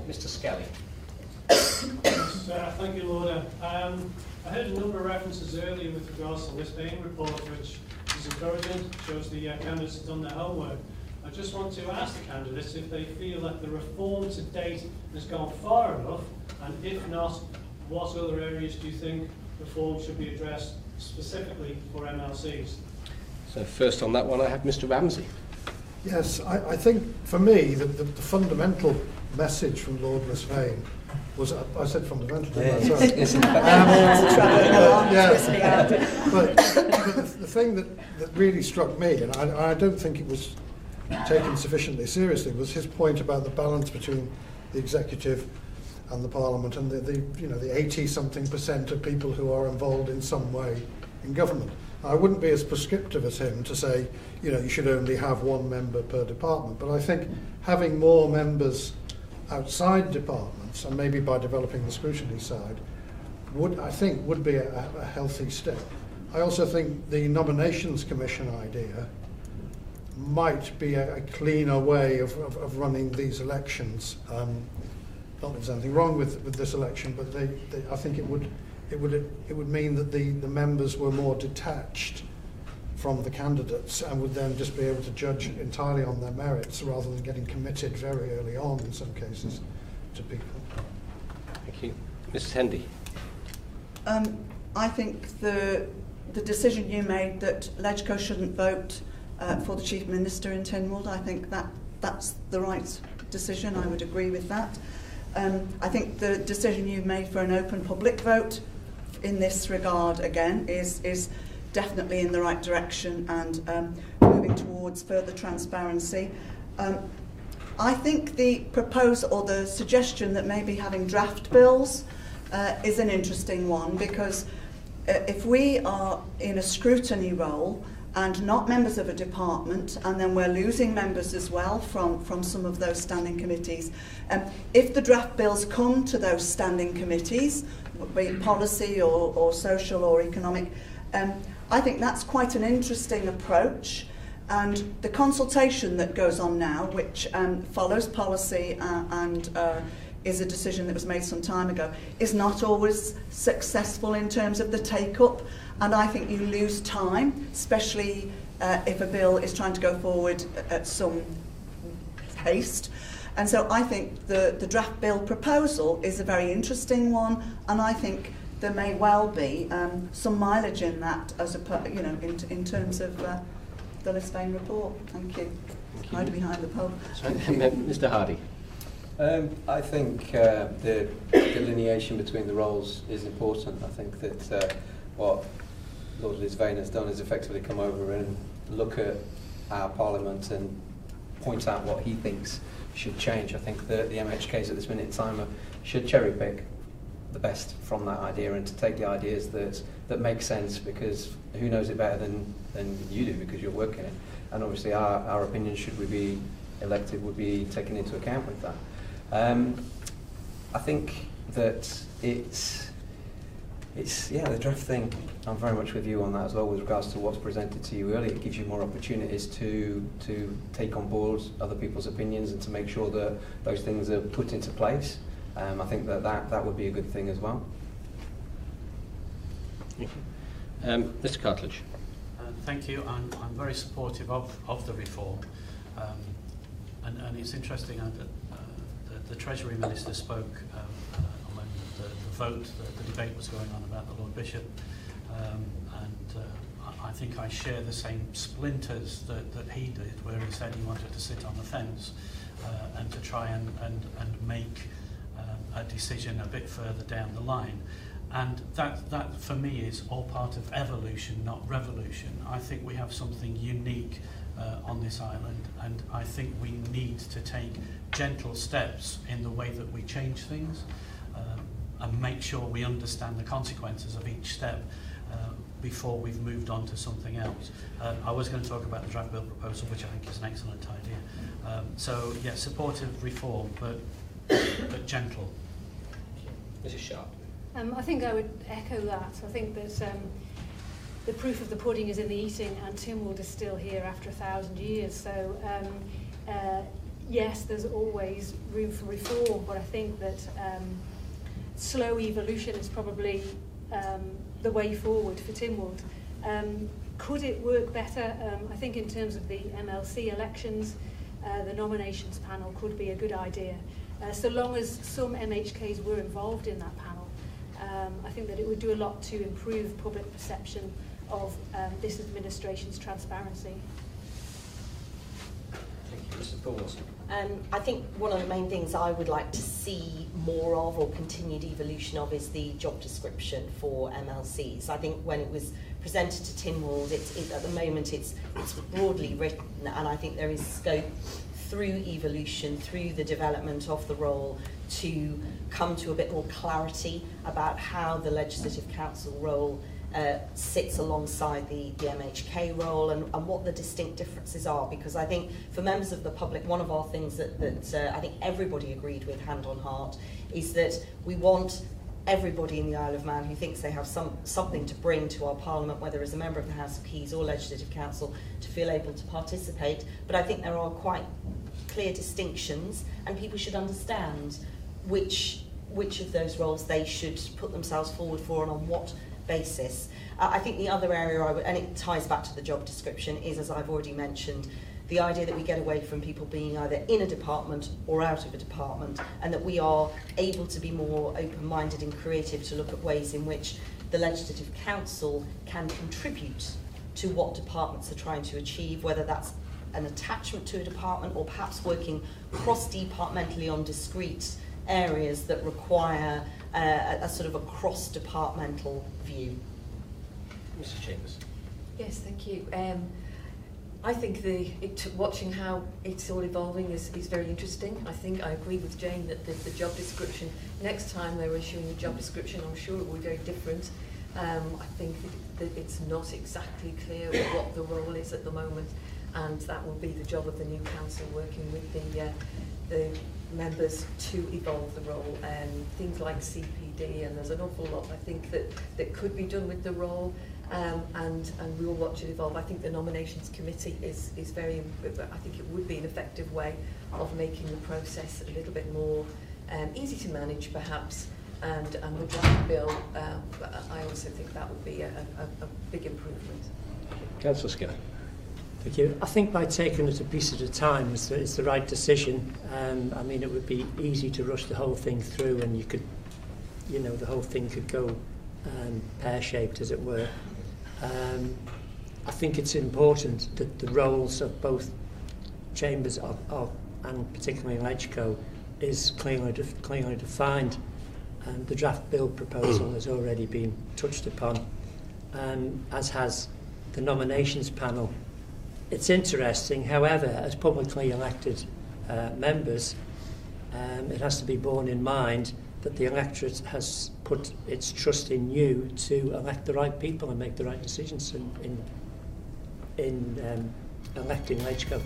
Mr Skelly. Thank you, Lord. I heard a number of references earlier with regards to the Lisbane report, which is encouraging, shows the candidates have done their homework. I just want to ask the candidates if they feel that the reform to date has gone far enough, and if not, what other areas do you think reform should be addressed specifically for MLCs? So first on that one I have Mr Ramsay. Yes, I think for me the fundamental message from Lord Lisbane was, I said fundamental, didn't I? Sorry. But the thing that really struck me, and I don't think it was taken sufficiently seriously, was his point about the balance between the executive and the Parliament, and the 80-something% of people who are involved in some way in government. I wouldn't be as prescriptive as him to say, you should only have one member per department, but I think having more members outside departments, and maybe by developing the scrutiny side, would be a healthy step. I also think the Nominations Commission idea might be a cleaner way of running these elections. Not that there's anything wrong with this election, but I think it would mean that the members were more detached from the candidates and would then just be able to judge entirely on their merits rather than getting committed very early on in some cases to people. Thank you. Mrs Hendy. I think the decision you made that Legco shouldn't vote for the Chief Minister in Tynwald, I think that's the right decision. I would agree with that. I think the decision you've made for an open public vote in this regard, again, is definitely in the right direction and moving towards further transparency. I think the proposal or the suggestion that maybe having draft bills is an interesting one, because if we are in a scrutiny role and not members of a department, and then we're losing members as well from some of those standing committees. If the draft bills come to those standing committees, be it policy or social or economic, I think that's quite an interesting approach. And the consultation that goes on now, which follows policy and is a decision that was made some time ago, is not always successful in terms of the take-up. And I think you lose time, especially if a bill is trying to go forward at some haste. And so I think the draft bill proposal is a very interesting one, and I think there may well be some mileage in that, as in terms of the Lisbane report. Thank you. Hide behind the pole. Mr Hardy. I think the delineation between the roles is important. I think that what Lord Lisbane has done is effectively come over and look at our Parliament and point out what he thinks should change. I think that the MHKs at this minute in time should cherry pick the best from that idea and to take the ideas that make sense, because who knows it better than you do, because you're working it. And obviously our opinions, should we be elected, would be taken into account with that. I think that it's the draft thing. I'm very much with you on that as well with regards to what's presented to you earlier. It gives you more opportunities to take on board other people's opinions and to make sure that those things are put into place. I think that would be a good thing as well. Thank you. Mr Cartledge. Thank you. I'm very supportive of the reform, and it's interesting that the Treasury Minister spoke when the vote, the debate was going on about the Lord Bishop, and I think I share the same splinters that he did, where he said he wanted to sit on the fence and to try and make a decision a bit further down the line. And that for me is all part of evolution, not revolution. I think we have something unique on this island, and I think we need to take gentle steps in the way that we change things and make sure we understand the consequences of each step before we've moved on to something else. I was going to talk about the draft bill proposal, which I think is an excellent idea. So yeah, supportive reform, but gentle. Mrs Sharpe. I think I would echo that. I think that the proof of the pudding is in the eating, and Tynwald is still here after 1,000 years. So yes, there's always room for reform, but I think that slow evolution is probably the way forward for Tynwald. Could it work better? I think in terms of the MLC elections, the nominations panel could be a good idea. So long as some MHKs were involved in that panel, I think that it would do a lot to improve public perception of this administration's transparency. Thank you. Mrs. Poole-Wilson. I think one of the main things I would like to see more of, or continued evolution of, is the job description for MLCs. I think when it was presented to Tynwald, at the moment it's broadly written, and I think there is scope through evolution, through the development of the role, to come to a bit more clarity about how the Legislative Council role sits alongside the MHK role, and what the distinct differences are. Because I think for members of the public, one of our things that I think everybody agreed with, hand on heart, is that we want everybody in the Isle of Man who thinks they have something to bring to our Parliament, whether as a member of the House of Keys or Legislative Council, to feel able to participate. But I think there are quite clear distinctions, and people should understand which of those roles they should put themselves forward for and on what basis. I think the other area, and it ties back to the job description, is, as I've already mentioned, the idea that we get away from people being either in a department or out of a department, and that we are able to be more open-minded and creative to look at ways in which the Legislative Council can contribute to what departments are trying to achieve, whether that's an attachment to a department or perhaps working cross-departmentally on discrete areas that require a sort of a cross-departmental view. Mrs. Chambers. Yes, thank you. I think watching how it's all evolving is very interesting. I think I agree with Jane that the job description, next time they're issuing a job description, I'm sure it will be very different. I think that it's not exactly clear what the role is at the moment, and that will be the job of the new council, working with the members to evolve the role. Things like CPD, and there's an awful lot I think that could be done with the role. And we'll watch it evolve. I think the nominations committee is very, I think it would be an effective way of making the process a little bit more easy to manage, perhaps. And the draft bill, I also think that would be a big improvement. Councillor Skinner. Thank you. I think by taking it a piece at a time is the right decision. I mean, it would be easy to rush the whole thing through, and you could, the whole thing could go pear-shaped, as it were. I think it's important that the roles of both chambers and particularly LegCo is clearly defined. The draft bill proposal has already been touched upon, as has the nominations panel. It's interesting, however, as publicly elected members, it has to be borne in mind that the electorate has put its trust in you to elect the right people and make the right decisions in electing LegCo.